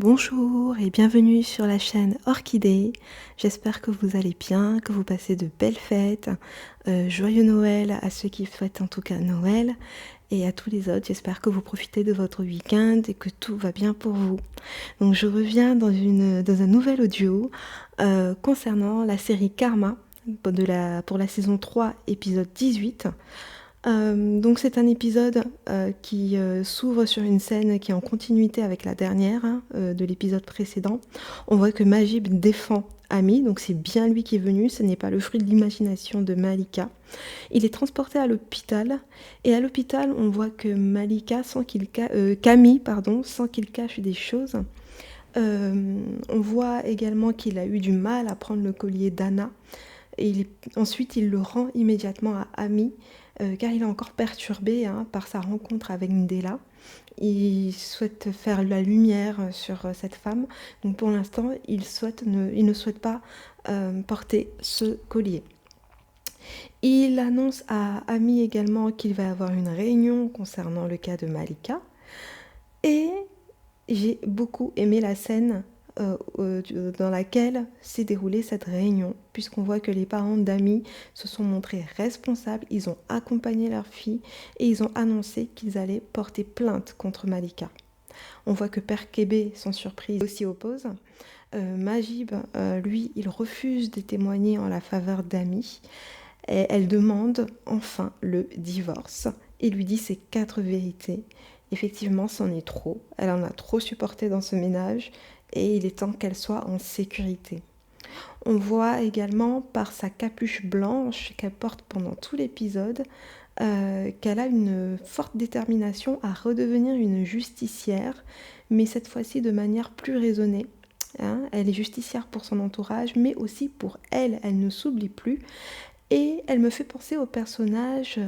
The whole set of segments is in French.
Bonjour et bienvenue sur la chaîne Orchidée. J'espère que vous allez bien, que vous passez de belles fêtes. Joyeux Noël à ceux qui fêtent en tout cas Noël et à tous les autres. J'espère que vous profitez de votre week-end et que tout va bien pour vous. Donc je reviens dans un nouvel audio concernant la série Karma pour la saison 3, épisode 18. Donc c'est un épisode qui s'ouvre sur une scène qui est en continuité avec la dernière de l'épisode précédent. On voit que Majib défend Ami, donc c'est bien lui qui est venu, ce n'est pas le fruit de l'imagination de Malika. Il est transporté à l'hôpital et à l'hôpital on voit que Malika, Camille, sans qu'il cache des choses. On voit également qu'il a eu du mal à prendre le collier d'Anna et ensuite il le rend immédiatement à Ami. Car il est encore perturbé par sa rencontre avec Ndella. Il souhaite faire la lumière sur cette femme. Donc pour l'instant, il ne souhaite pas porter ce collier. Il annonce à Ami également qu'il va avoir une réunion concernant le cas de Malika. Et j'ai beaucoup aimé la scène dans laquelle s'est déroulée cette réunion, puisqu'on voit que les parents d'Ami se sont montrés responsables, ils ont accompagné leur fille et ils ont annoncé qu'ils allaient porter plainte contre Malika. On voit que Père Kébé, sans surprise, s'y oppose. Majib, lui, il refuse de témoigner en la faveur d'Ami. Et elle demande enfin le divorce et lui dit ses 4 vérités. Effectivement, c'en est trop. Elle en a trop supporté dans ce ménage et il est temps qu'elle soit en sécurité. On voit également par sa capuche blanche qu'elle porte pendant tout l'épisode qu'elle a une forte détermination à redevenir une justicière, mais cette fois-ci de manière plus raisonnée. Elle est justicière pour son entourage, mais aussi pour elle. Elle ne s'oublie plus. Et elle me fait penser au personnage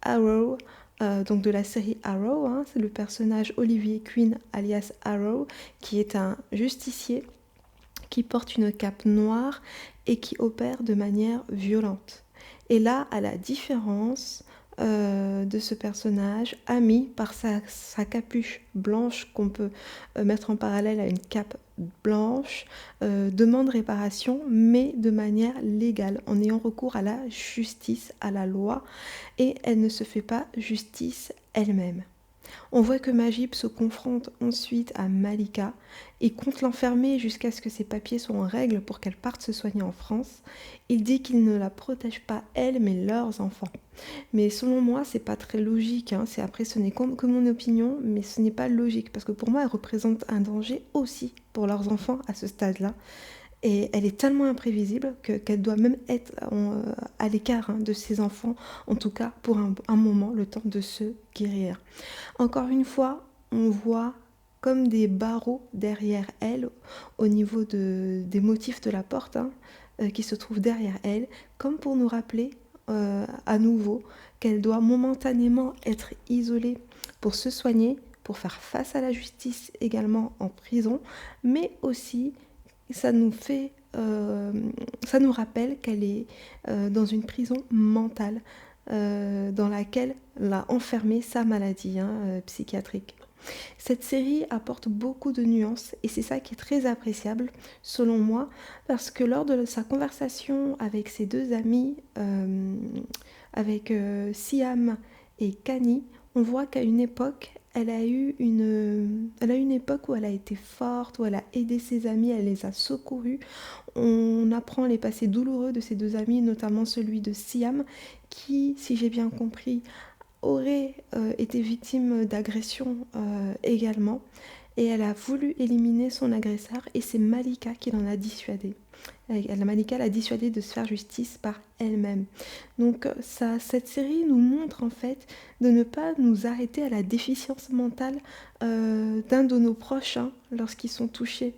Arrow, donc de la série Arrow. C'est le personnage Olivier Queen, alias Arrow, qui est un justicier qui porte une cape noire et qui opère de manière violente. Et là, à la différence de ce personnage, Ami, par sa capuche blanche qu'on peut mettre en parallèle à une cape blanche, demande réparation, mais de manière légale, en ayant recours à la justice, à la loi, et elle ne se fait pas justice elle-même. On voit que Majib se confronte ensuite à Malika et compte l'enfermer jusqu'à ce que ses papiers soient en règle pour qu'elle parte se soigner en France. Il dit qu'il ne la protège pas elle, mais leurs enfants. Mais selon moi, c'est pas très logique. Ce n'est que mon opinion, mais ce n'est pas logique parce que pour moi, elle représente un danger aussi pour leurs enfants à ce stade-là. Et elle est tellement imprévisible qu'elle doit même être à l'écart de ses enfants, en tout cas pour un moment, le temps de se guérir. Encore une fois, on voit comme des barreaux derrière elle, au niveau des motifs de la porte, qui se trouvent derrière elle, comme pour nous rappeler à nouveau qu'elle doit momentanément être isolée pour se soigner, pour faire face à la justice également en prison, mais aussi ça nous rappelle qu'elle est dans une prison mentale dans laquelle l'a enfermée sa maladie psychiatrique. Cette série apporte beaucoup de nuances et c'est ça qui est très appréciable selon moi parce que lors de sa conversation avec ses deux amis, avec Siam et Kani, on voit qu'à une époque, elle a eu une époque où elle a été forte, où elle a aidé ses amis, elle les a secourus. On apprend les passés douloureux de ses deux amis, notamment celui de Siam, qui, si j'ai bien compris, aurait été victime d'agression également. Et elle a voulu éliminer son agresseur et c'est Malika qui l'en a dissuadé. Malika l'a dissuadée de se faire justice par elle-même. Donc cette série nous montre en fait de ne pas nous arrêter à la déficience mentale d'un de nos proches lorsqu'ils sont touchés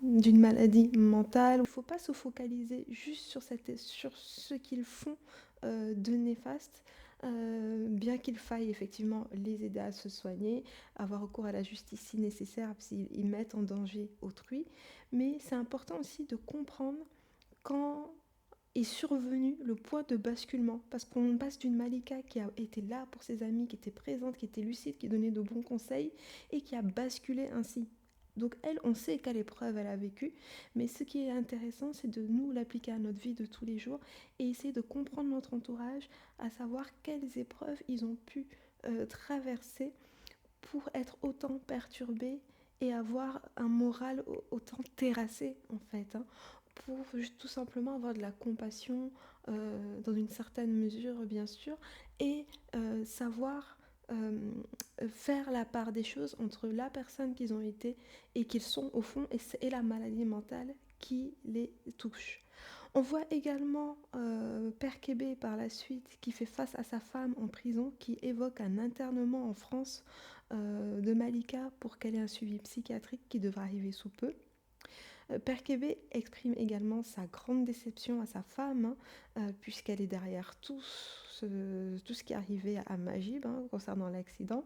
d'une maladie mentale. Il ne faut pas se focaliser juste sur ce qu'ils font de néfaste. Bien qu'il faille effectivement les aider à se soigner, avoir recours à la justice si nécessaire, s'ils mettent en danger autrui. Mais c'est important aussi de comprendre quand est survenu le point de basculement. Parce qu'on passe d'une Malika qui a été là pour ses amis, qui était présente, qui était lucide, qui donnait de bons conseils, et qui a basculé ainsi. Donc elle, on sait quelle épreuve elle a vécue, mais ce qui est intéressant, c'est de nous l'appliquer à notre vie de tous les jours et essayer de comprendre notre entourage, à savoir quelles épreuves ils ont pu traverser pour être autant perturbés et avoir un moral autant terrassé en fait, hein, pour tout simplement avoir de la compassion dans une certaine mesure bien sûr et savoir faire la part des choses entre la personne qu'ils ont été et qu'ils sont au fond et la maladie mentale qui les touche. On voit également Père Kébé par la suite qui fait face à sa femme en prison, qui évoque un internement en France de Malika pour qu'elle ait un suivi psychiatrique qui devrait arriver sous peu. Père Kébé exprime également sa grande déception à sa femme, hein, puisqu'elle est derrière tout ce qui est arrivé à Magib hein, concernant l'accident.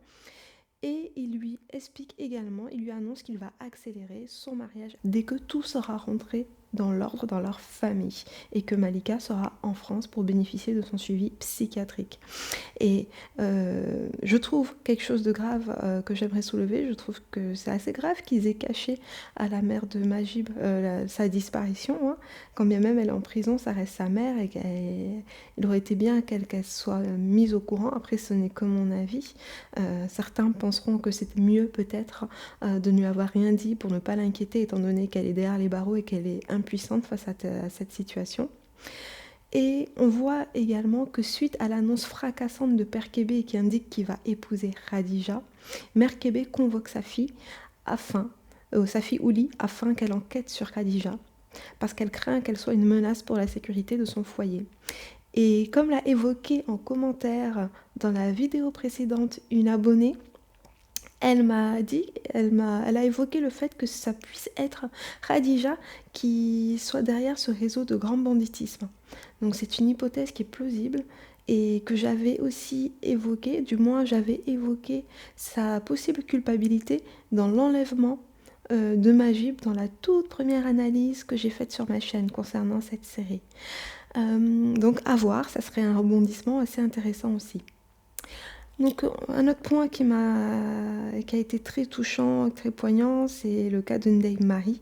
Et il lui explique également, il lui annonce qu'il va accélérer son mariage dès que tout sera rentré dans l'ordre dans leur famille et que Malika sera en France pour bénéficier de son suivi psychiatrique. Et je trouve quelque chose de grave que j'aimerais soulever, je trouve que c'est assez grave qu'ils aient caché à la mère de Magib sa disparition, hein. Quand bien même elle est en prison, ça reste sa mère et il aurait été bien qu'elle soit mise au courant. Après ce n'est que mon avis, certains penseront que c'était mieux peut-être de ne lui avoir rien dit pour ne pas l'inquiéter étant donné qu'elle est derrière les barreaux et qu'elle est impuissante face à cette situation. Et on voit également que suite à l'annonce fracassante de Père Kébé qui indique qu'il va épouser Khadija, Mère Kébé convoque sa fille Ouli afin qu'elle enquête sur Khadija parce qu'elle craint qu'elle soit une menace pour la sécurité de son foyer. Et comme l'a évoqué en commentaire dans la vidéo précédente une abonnée, elle a évoqué le fait que ça puisse être Khadija qui soit derrière ce réseau de grand banditisme. Donc c'est une hypothèse qui est plausible et que j'avais aussi évoquée, du moins j'avais évoqué sa possible culpabilité dans l'enlèvement de Magib dans la toute première analyse que j'ai faite sur ma chaîne concernant cette série. Donc à voir, ça serait un rebondissement assez intéressant aussi. Donc un autre point qui a été très touchant, très poignant, c'est le cas de Ndeye Marie,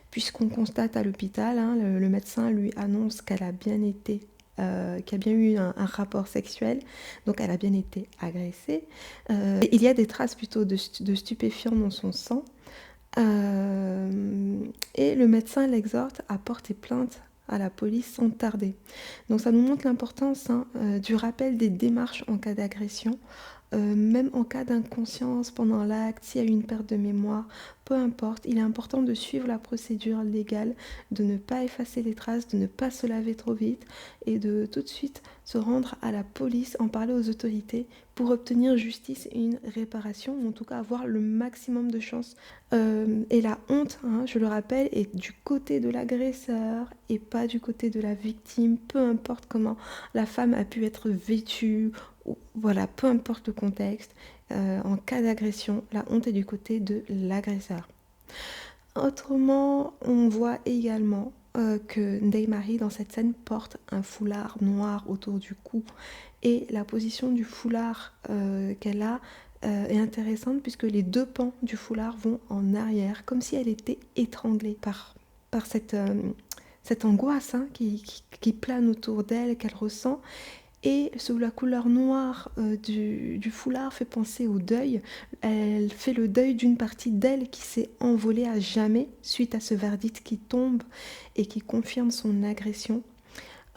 puisqu'on constate à l'hôpital, hein, le médecin lui annonce qu'elle a bien été, qu'il y a bien eu un rapport sexuel, donc elle a bien été agressée. Il y a des traces plutôt de stupéfiants dans son sang, et le médecin l'exhorte à porter plainte à la police sans tarder. Donc ça nous montre l'importance du rappel des démarches en cas d'agression, même en cas d'inconscience pendant l'acte, s'il y a eu une perte de mémoire, peu importe, il est important de suivre la procédure légale, de ne pas effacer les traces, de ne pas se laver trop vite et de tout de suite se rendre à la police, en parler aux autorités pour obtenir justice et une réparation, ou en tout cas avoir le maximum de chances. Et la honte, hein, je le rappelle, est du côté de l'agresseur et pas du côté de la victime, peu importe comment la femme a pu être vêtue, ou, voilà, peu importe le contexte, en cas d'agression, la honte est du côté de l'agresseur. Autrement, on voit également que Ndeye Marie dans cette scène porte un foulard noir autour du cou et la position du foulard qu'elle a est intéressante puisque les deux pans du foulard vont en arrière comme si elle était étranglée par cette angoisse hein, qui plane autour d'elle, qu'elle ressent. Et sous la couleur noire du foulard fait penser au deuil. Elle fait le deuil d'une partie d'elle qui s'est envolée à jamais suite à ce verdict qui tombe et qui confirme son agression.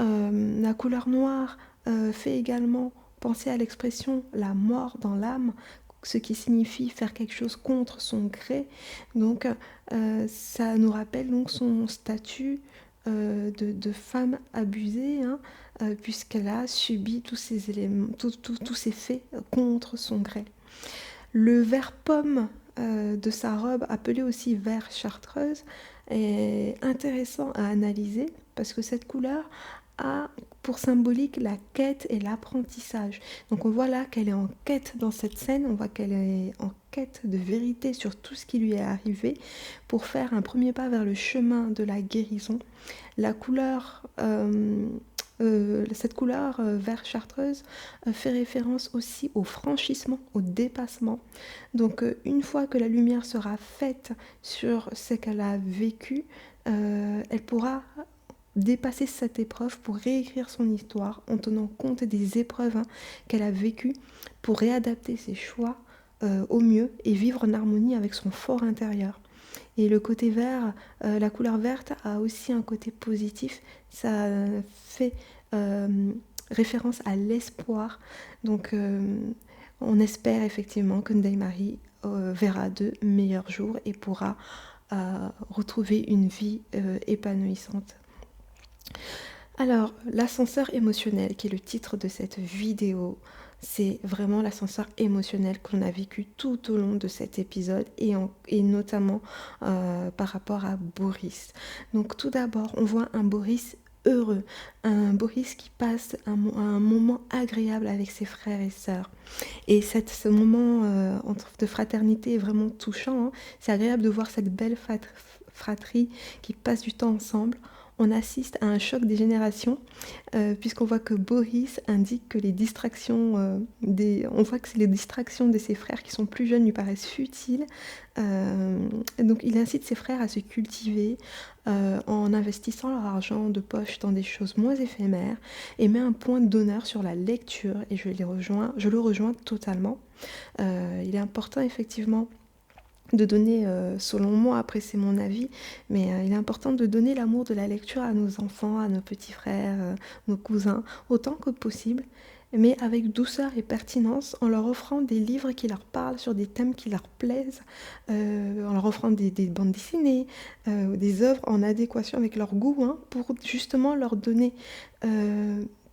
La couleur noire fait également penser à l'expression « la mort dans l'âme », ce qui signifie faire quelque chose contre son gré. Donc ça nous rappelle donc son statut de femme abusée, hein, puisqu'elle a subi tous ces éléments, tous ces faits contre son gré. Le vert pomme de sa robe, appelé aussi vert chartreuse, est intéressant à analyser parce que cette couleur a pour symbolique la quête et l'apprentissage. Donc on voit là qu'elle est en quête dans cette scène, on voit qu'elle est en quête de vérité sur tout ce qui lui est arrivé pour faire un premier pas vers le chemin de la guérison. La couleur cette couleur vert chartreuse fait référence aussi au franchissement, au dépassement. Donc une fois que la lumière sera faite sur ce qu'elle a vécu, elle pourra dépasser cette épreuve pour réécrire son histoire en tenant compte des épreuves qu'elle a vécues pour réadapter ses choix au mieux et vivre en harmonie avec son fort intérieur. Et le côté vert, la couleur verte a aussi un côté positif. Ça fait référence à l'espoir. Donc on espère effectivement que Ndeye-Marie verra de meilleurs jours et pourra retrouver une vie épanouissante. Alors, l'ascenseur émotionnel, qui est le titre de cette vidéo, c'est vraiment l'ascenseur émotionnel qu'on a vécu tout au long de cet épisode et notamment par rapport à Boris. Donc tout d'abord, on voit un Boris heureux, un Boris qui passe un moment agréable avec ses frères et sœurs. Et ce moment de fraternité est vraiment touchant. Hein. C'est agréable de voir cette belle fratrie qui passe du temps ensemble. On assiste à un choc des générations, puisqu'on voit que Boris indique que les distractions, on voit que c'est les distractions de ses frères qui sont plus jeunes lui paraissent futiles. Donc il incite ses frères à se cultiver en investissant leur argent de poche dans des choses moins éphémères et met un point d'honneur sur la lecture, et je le rejoins totalement. Il est important effectivement de donner, selon moi, après c'est mon avis, mais il est important de donner l'amour de la lecture à nos enfants, à nos petits frères, nos cousins, autant que possible, mais avec douceur et pertinence, en leur offrant des livres qui leur parlent sur des thèmes qui leur plaisent, en leur offrant des bandes dessinées, des œuvres en adéquation avec leur goût, hein, pour justement leur donner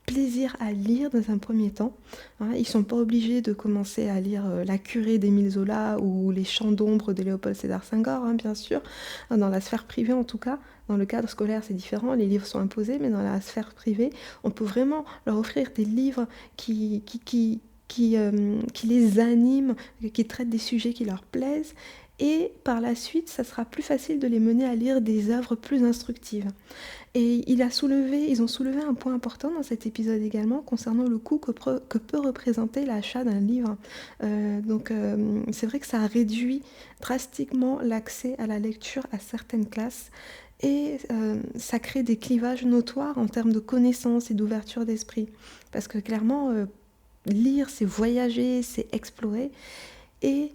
plaisir à lire dans un premier temps. Hein, ils ne sont pas obligés de commencer à lire La Curée d'Émile Zola ou Les Chants d'ombre de Léopold Sédar Senghor, hein, bien sûr, dans la sphère privée en tout cas. Dans le cadre scolaire, c'est différent, les livres sont imposés, mais dans la sphère privée, on peut vraiment leur offrir des livres qui les animent, qui traitent des sujets qui leur plaisent. Et par la suite, ça sera plus facile de les mener à lire des œuvres plus instructives. Et ils ont soulevé un point important dans cet épisode également concernant le coût que peut représenter l'achat d'un livre. C'est vrai que ça a réduit drastiquement l'accès à la lecture à certaines classes et ça crée des clivages notoires en termes de connaissances et d'ouverture d'esprit. Parce que clairement, lire, c'est voyager, c'est explorer. Et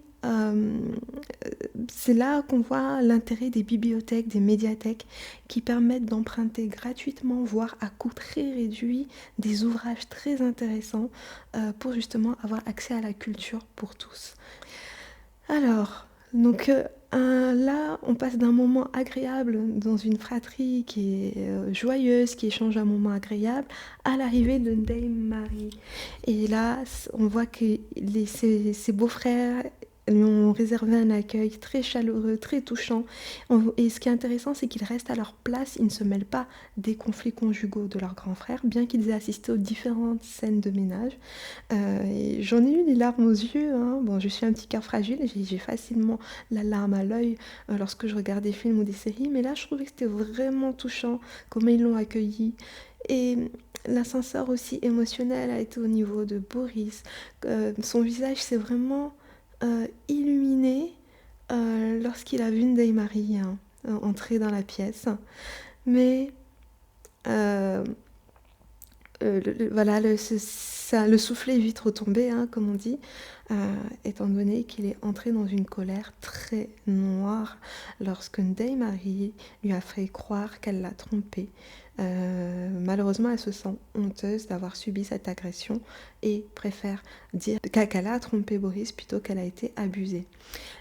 c'est là qu'on voit l'intérêt des bibliothèques, des médiathèques qui permettent d'emprunter gratuitement, voire à coût très réduit, des ouvrages très intéressants pour justement avoir accès à la culture pour tous. Alors, donc là, on passe d'un moment agréable dans une fratrie qui est joyeuse, qui échange un moment agréable, à l'arrivée de Ndeye-Marie. Et là, on voit que ses beaux-frères lui ont réservé un accueil très chaleureux, très touchant. Et ce qui est intéressant, c'est qu'ils restent à leur place, ils ne se mêlent pas des conflits conjugaux de leurs grands frères, bien qu'ils aient assisté aux différentes scènes de ménage. Et j'en ai eu les larmes aux yeux. Hein. Bon, je suis un petit cœur fragile, j'ai facilement la larme à l'œil lorsque je regarde des films ou des séries, mais là, je trouvais que c'était vraiment touchant, comment ils l'ont accueilli. Et l'ascenseur aussi émotionnel a été au niveau de Boris. Son visage s'est vraiment illuminé lorsqu'il a vu Ndeye-Marie entrer dans la pièce. Mais voilà, le soufflet est vite retombé, hein, comme on dit, étant donné qu'il est entré dans une colère très noire lorsque Ndeye-Marie lui a fait croire qu'elle l'a trompé. Malheureusement, elle se sent honteuse d'avoir subi cette agression et préfère dire qu'elle a trompé Boris plutôt qu'elle a été abusée.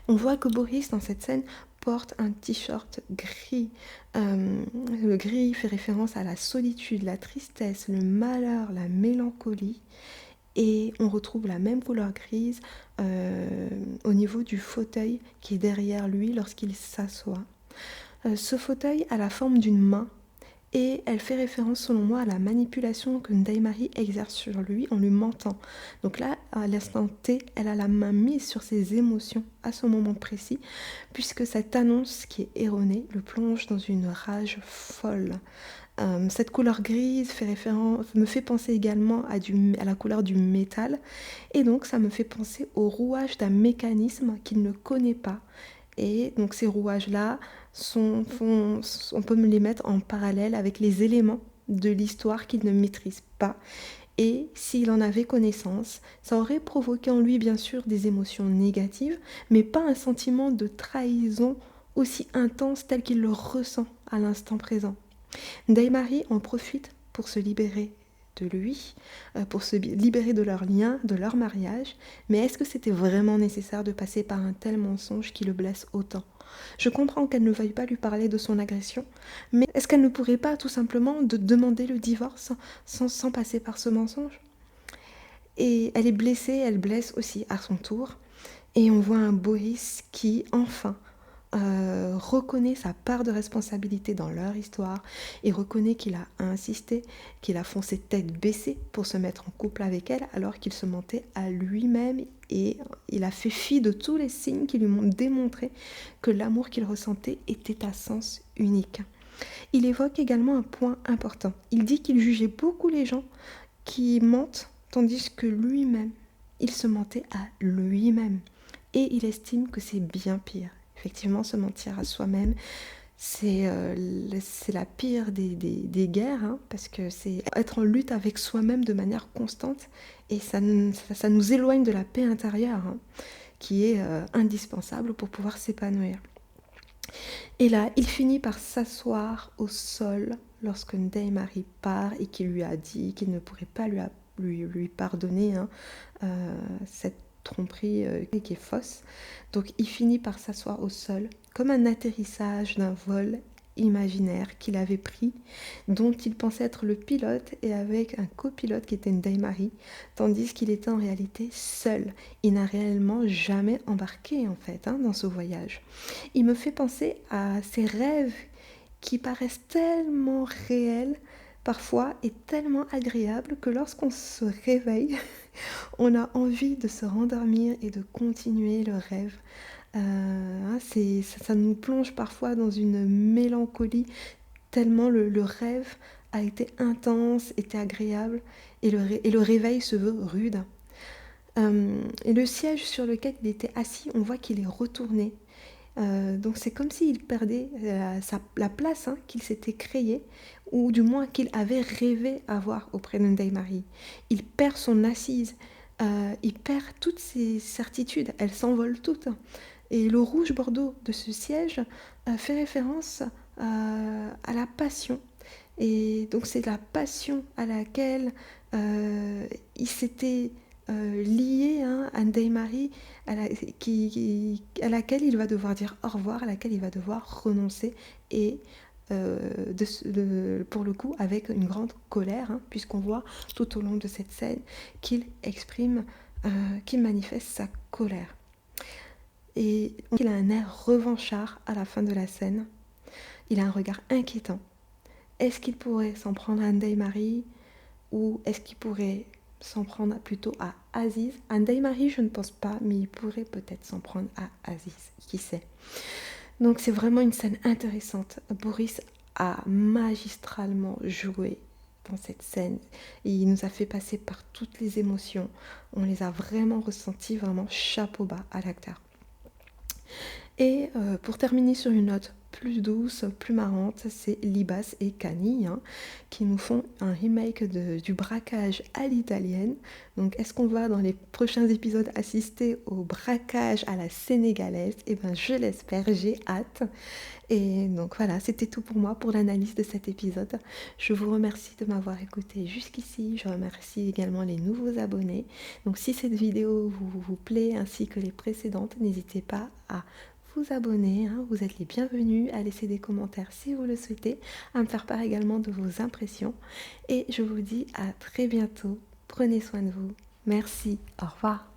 On voit que Boris, dans cette scène, porte un t-shirt gris. Le gris fait référence à la solitude, la tristesse, le malheur, la mélancolie. Et on retrouve la même couleur grise au niveau du fauteuil qui est derrière lui lorsqu'il s'assoit. Ce fauteuil a la forme d'une main et elle fait référence selon moi à la manipulation que Ndeye-Marie exerce sur lui en lui mentant. Donc là, à l'instant T, elle a la main mise sur ses émotions à ce moment précis, puisque cette annonce qui est erronée le plonge dans une rage folle. Cette couleur grise me fait penser également à la couleur du métal, et donc ça me fait penser au rouage d'un mécanisme qu'il ne connaît pas. Et donc ces rouages-là, on peut me les mettre en parallèle avec les éléments de l'histoire qu'il ne maîtrise pas. Et s'il en avait connaissance, ça aurait provoqué en lui bien sûr des émotions négatives, mais pas un sentiment de trahison aussi intense tel qu'il le ressent à l'instant présent. Daimarie en profite pour se libérer de lui, pour se libérer de leur lien, de leur mariage, mais est-ce que c'était vraiment nécessaire de passer par un tel mensonge qui le blesse autant? Je comprends qu'elle ne veuille pas lui parler de son agression, mais est-ce qu'elle ne pourrait pas tout simplement demander le divorce sans passer par ce mensonge? Et elle est blessée, elle blesse aussi à son tour, et on voit un Boris qui enfin reconnaît sa part de responsabilité dans leur histoire et reconnaît qu'il a insisté, qu'il a foncé tête baissée pour se mettre en couple avec elle alors qu'il se mentait à lui-même, et il a fait fi de tous les signes qui lui ont démontré que l'amour qu'il ressentait était à sens unique. Il évoque également un point important. Il dit qu'il jugeait beaucoup les gens qui mentent tandis que lui-même, il se mentait à lui-même, et il estime que c'est bien pire. Effectivement, se mentir à soi-même, c'est la pire des guerres, hein, parce que c'est être en lutte avec soi-même de manière constante, et ça nous éloigne de la paix intérieure, hein, qui est indispensable pour pouvoir s'épanouir. Et là, il finit par s'asseoir au sol lorsque Daimarie part et qu'il lui a dit qu'il ne pourrait pas lui pardonner, hein, cette tromperie qui est fausse. Donc il finit par s'asseoir au sol comme un atterrissage d'un vol imaginaire qu'il avait pris, dont il pensait être le pilote, et avec un copilote qui était une Daimarie, tandis qu'il était en réalité seul. Il n'a réellement jamais embarqué en fait, hein, dans ce voyage. Il me fait penser à ces rêves qui paraissent tellement réels parfois et tellement agréables que lorsqu'on se réveille, on a envie de se rendormir et de continuer le rêve. Ça nous plonge parfois dans une mélancolie tellement le rêve a été intense, était agréable, et le réveil se veut rude. Et le siège sur lequel il était assis, on voit qu'il est retourné. Donc c'est comme s'il perdait la place, hein, qu'il s'était créée, ou du moins qu'il avait rêvé avoir auprès de Daimarie. Il perd son assise, il perd toutes ses certitudes, elles s'envolent toutes. Et le rouge bordeaux de ce siège fait référence à la passion. Et donc c'est la passion à laquelle il s'était lié, hein, à Daimarie, à laquelle il va devoir dire au revoir, à laquelle il va devoir renoncer, et pour le coup avec une grande colère, hein, puisqu'on voit tout au long de cette scène qu'il exprime, qu'il manifeste sa colère. Et il a un air revanchard à la fin de la scène. Il a un regard inquiétant. Est-ce qu'il pourrait s'en prendre à Daimarie, ou est-ce qu'il pourrait s'en prendre plutôt à Aziz? À Daimarie, je ne pense pas, mais il pourrait peut-être s'en prendre à Aziz, qui sait. Donc c'est vraiment une scène intéressante. Boris a magistralement joué dans cette scène. Il nous a fait passer par toutes les émotions. On les a vraiment ressenties, vraiment chapeau bas à l'acteur. Et pour terminer sur une note plus douce, plus marrante, c'est Libas et Kani, hein, qui nous font un remake du braquage à l'italienne. Donc est-ce qu'on va dans les prochains épisodes assister au braquage à la sénégalaise? Eh bien je l'espère, j'ai hâte. Et donc voilà, c'était tout pour moi pour l'analyse de cet épisode. Je vous remercie de m'avoir écouté jusqu'ici. Je remercie également les nouveaux abonnés. Donc si cette vidéo vous plaît ainsi que les précédentes, n'hésitez pas à vous abonner, hein, vous êtes les bienvenus, à laisser des commentaires si vous le souhaitez, à me faire part également de vos impressions, et je vous dis à très bientôt. Prenez soin de vous. Merci, au revoir.